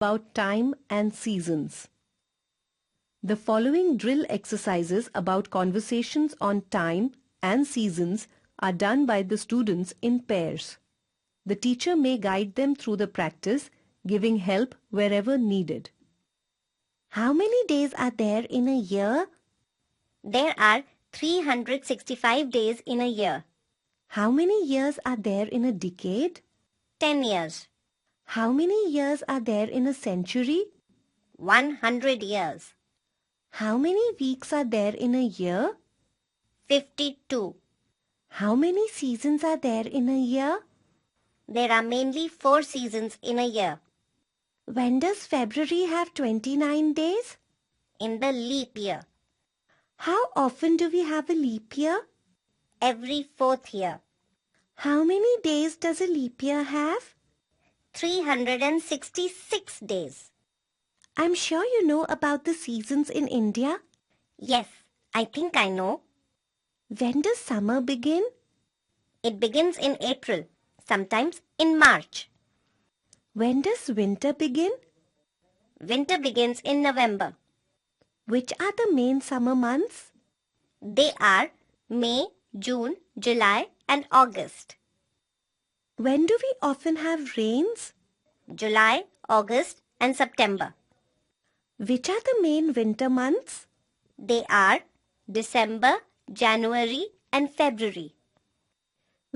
about time and seasons. The following drill exercises about conversations on time and seasons are done by the students in pairs. The teacher may guide them through the practice, giving help wherever needed. How many days are there in a year? There are 365 days in a year. How many years are there in a decade? 10 years. How many years are there in a century? 100 years. How many weeks are there in a year? 52. How many seasons are there in a year? There are mainly 4 seasons in a year. When does February have 29 days? In the leap year. How often do we have a leap year? Every 4th year. How many days does a leap year have? 366 days. I'm sure you know about the seasons in India. Yes, I think I know. When does summer begin? It begins in April, sometimes in March. When does winter begin? Winter begins in November. Which are the main summer months? They are May, June, July and August. When do we often have rains? July, August and September. Which are the main winter months? They are December, January and February.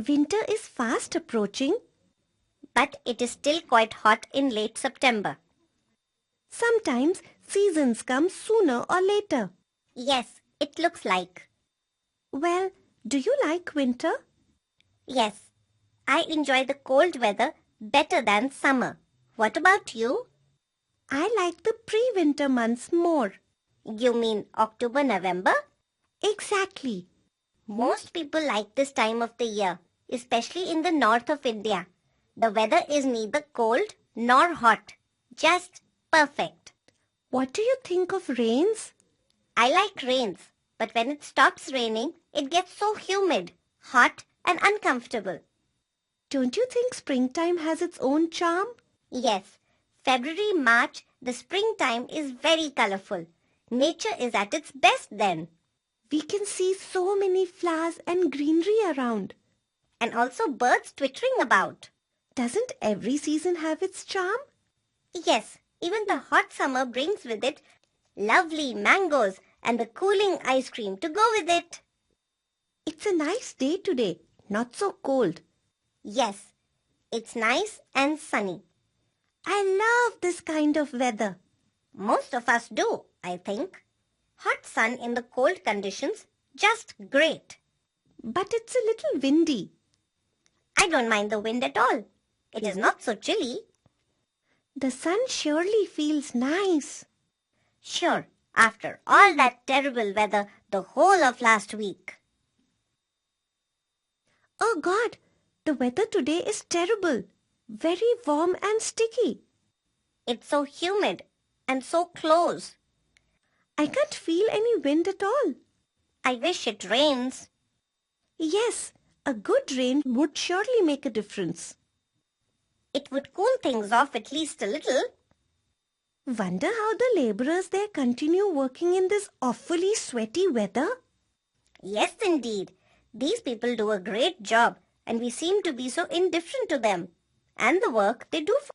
Winter is fast approaching. But it is still quite hot in late September. Sometimes seasons come sooner or later. Yes, it looks like. Well, do you like winter? Yes, I enjoy the cold weather better than summer. What about you? I like the pre-winter months more. You mean October, November? Exactly. Most people like this time of the year, especially in the north of India. The weather is neither cold nor hot, just perfect. What do you think of rains? I like rains, but when it stops raining, it gets so humid, hot and uncomfortable. Don't you think springtime has its own charm? Yes, February, March, the springtime is very colorful. Nature is at its best then. We can see so many flowers and greenery around. And also birds twittering about. Doesn't every season have its charm? Yes, even the hot summer brings with it lovely mangoes and the cooling ice cream to go with it. It's a nice day today, not so cold. Yes, it's nice and sunny. I love this kind of weather. Most of us do, I think. Hot sun in the cold conditions, just great. But it's a little windy. I don't mind the wind at all. It is not so chilly. The sun surely feels nice. Sure, after all that terrible weather the whole of last week. Oh God, the weather today is terrible. Very warm and sticky. It's so humid and so close. I can't feel any wind at all. I wish it rains. Yes, a good rain would surely make a difference. It would cool things off at least a little. Wonder how the laborers there continue working in this awfully sweaty weather? Yes, indeed. These people do a great job and we seem to be so indifferent to them and the work they do for